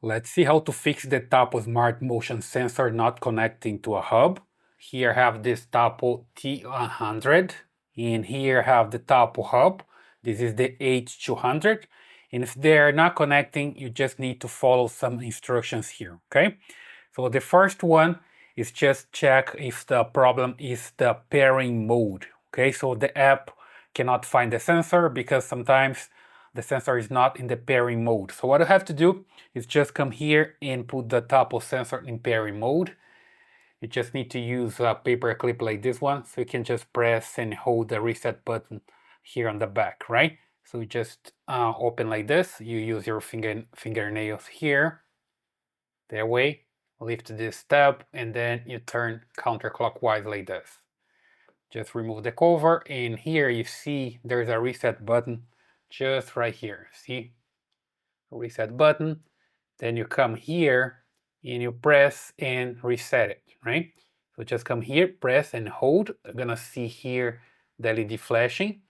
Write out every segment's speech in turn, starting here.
Let's see how to fix the Tapo Smart Motion Sensor not connecting to a hub. Here I have this Tapo T100, and here I have the Tapo Hub. This is the H200, and if they're not connecting, you just need to follow some instructions here, okay? So the first one is just check if the problem is the pairing mode, okay? So the app cannot find the sensor because sometimes the sensor is not in the pairing mode. So what I have to do is just come here and put the Tapo sensor in pairing mode. You just need to use a paperclip like this one, so you can just press and hold the reset button here on the back, right? So you just open like this, you use your fingernails here, that way, lift this tab, and then you turn counterclockwise like this. Just remove the cover, and here you see there's a reset button just right here. See? Reset button. Then you come here and you press and reset it, right? So just come here, press and hold. You're gonna see here the LED flashing.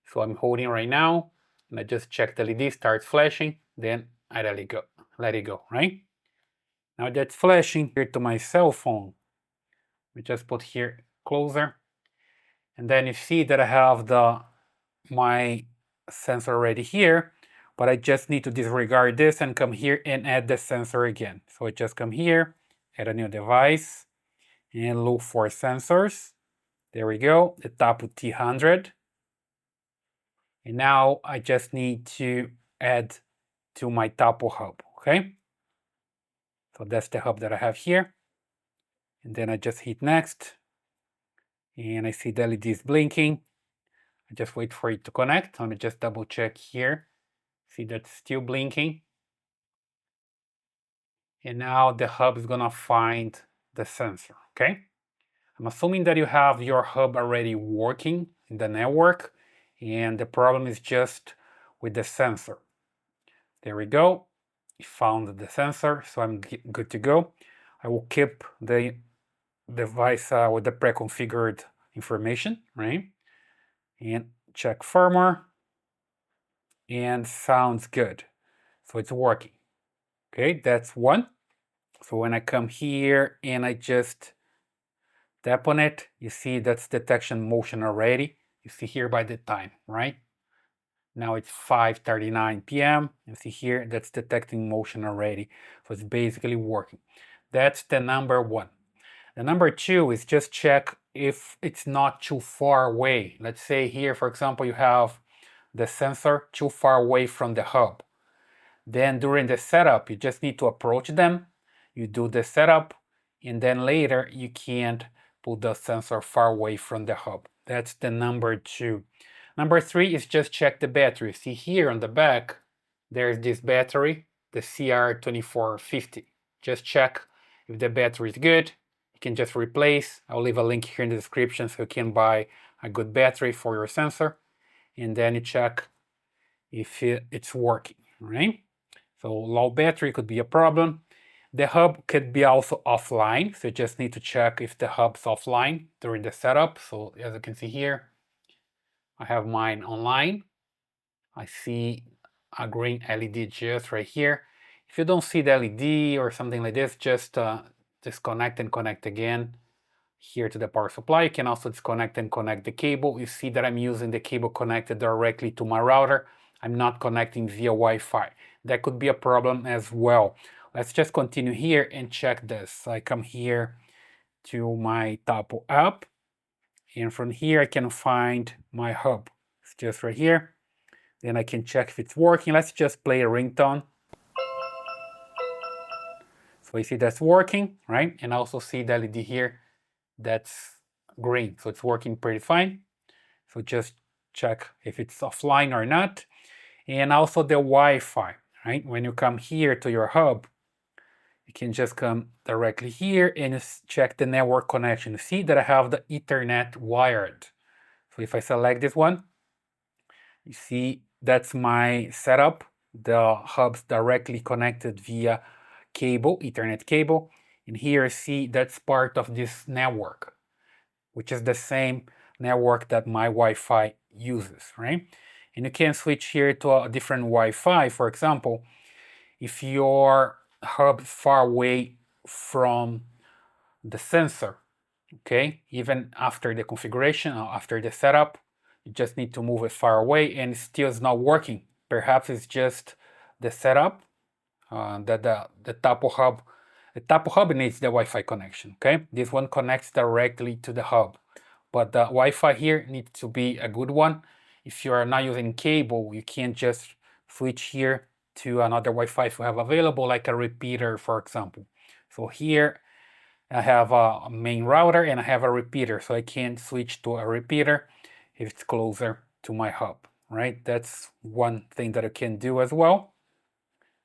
So I'm holding right now, and I just check the LED starts flashing, then I let it go, right? Now that's flashing here to my cell phone. We just put here closer, and then you see that I have my sensor already here, but I just need to disregard this and come here and add the sensor again. So I just come here, add a new device, and look for sensors. There we go, the Tapo T100. And now I just need to add to my Tapo Hub, okay? So that's the hub that I have here. And then I just hit next, and I see the LEDs blinking. I just wait for it to connect. Let me just double check here. See that's still blinking. And now the hub is gonna find the sensor, okay? I'm assuming that you have your hub already working in the network, and the problem is just with the sensor. There we go. It found the sensor, so I'm good to go. I will keep the device with the pre-configured information, right? And check firmware, and sounds good. So it's working. Okay, that's one. So when I come here and I just tap on it, you see that's detection motion already. You see here by the time, right? Now it's 5:39 p.m. You see here that's detecting motion already. So it's basically working. That's the number one. The number two is just check if it's not too far away. Let's say here, for example, you have the sensor too far away from the hub. Then during the setup, you just need to approach them. You do the setup, and then later you can't put the sensor far away from the hub. That's the number two. Number three is just check the battery. See here on the back, there's this battery, the CR2450. Just check if the battery is good. You can just replace. I'll leave a link here in the description so you can buy a good battery for your sensor. And then you check if it's working, right? So low battery could be a problem. The hub could be also offline, so you just need to check if the hub's offline during the setup. So as you can see here, I have mine online. I see a green LED just right here. If you don't see the LED or something like this, just disconnect and connect again here to the power supply. You can also disconnect and connect the cable. You see that I'm using the cable connected directly to my router. I'm not connecting via Wi-Fi. That could be a problem as well. Let's just continue here and check this. I come here to my Tapo app, and from here I can find my hub. It's just right here. Then I can check if it's working. Let's just play a ringtone. So you see that's working, right? And also see the LED here, that's green. So it's working pretty fine. So just check if it's offline or not. And also the Wi-Fi, right? When you come here to your hub, you can just come directly here and check the network connection. See that I have the Ethernet wired. So if I select this one, you see that's my setup. The hub's directly connected via cable, Ethernet cable. And here see that's part of this network, which is the same network that my Wi-Fi uses, right? And you can switch here to a different Wi-Fi. For example, if your hub is far away from the sensor, okay? Even after the configuration or after the setup, you just need to move it far away and it still is not working. Perhaps it's just the setup that the Tapo Hub needs the Wi-Fi connection, okay? This one connects directly to the hub, but the Wi-Fi here needs to be a good one. If you are not using cable, you can't just switch here to another Wi-Fi if you have available, like a repeater, for example. So here I have a main router and I have a repeater, so I can't switch to a repeater if it's closer to my hub, right? That's one thing that you can do as well.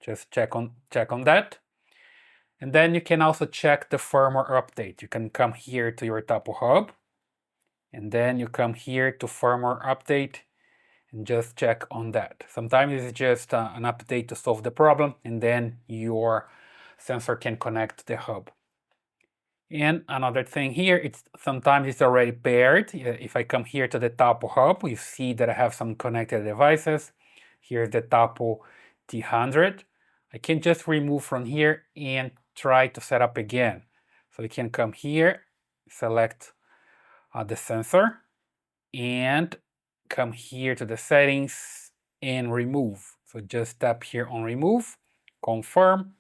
Just check on that. And then you can also check the firmware update. You can come here to your Tapo Hub, and then you come here to firmware update and just check on that. Sometimes it's just an update to solve the problem, and then your sensor can connect to the hub. And another thing here, sometimes it's already paired. If I come here to the Tapo Hub, you see that I have some connected devices. Here's the Tapo T100. I can just remove from here and try to set up again. So you can come here, select the sensor, and come here to the settings and remove. So just tap here on remove, confirm,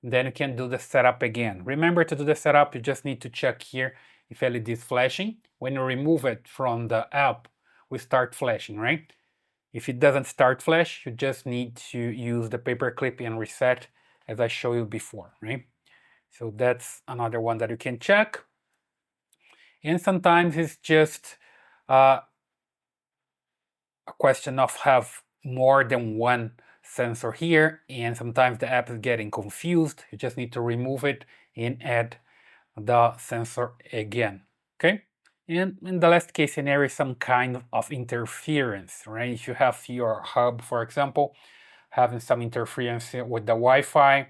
then you can do the setup again. Remember, to do the setup, you just need to check here if LED is flashing. When you remove it from the app, we start flashing, right? If it doesn't start flash, you just need to use the paperclip and reset as I showed you before, right? So that's another one that you can check. And sometimes it's just a question of have more than one sensor here, and sometimes the app is getting confused. You just need to remove it and add the sensor again, okay? And in the last case scenario, some kind of interference, right? If you have your hub, for example, having some interference with the Wi-Fi,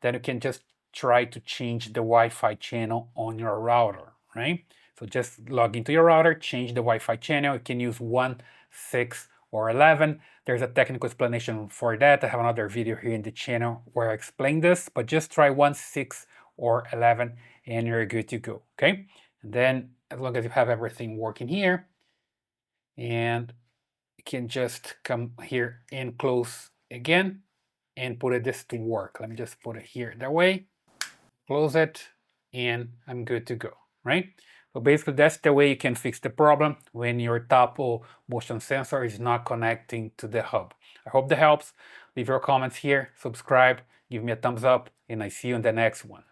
then you can just try to change the Wi-Fi channel on your router, right? So just log into your router, change the Wi-Fi channel. You can use 1, 6, or 11. There's a technical explanation for that. I have another video here in the channel where I explain this, but just try 1, 6, or 11 and you're good to go, okay? And then as long as you have everything working here, and you can just come here and close again and put this to work. Let me just put it here that way, close it, and I'm good to go, right? So basically that's the way you can fix the problem when your Tapo motion sensor is not connecting to the hub. I hope that helps. Leave your comments here, subscribe, give me a thumbs up, and I see you in the next one.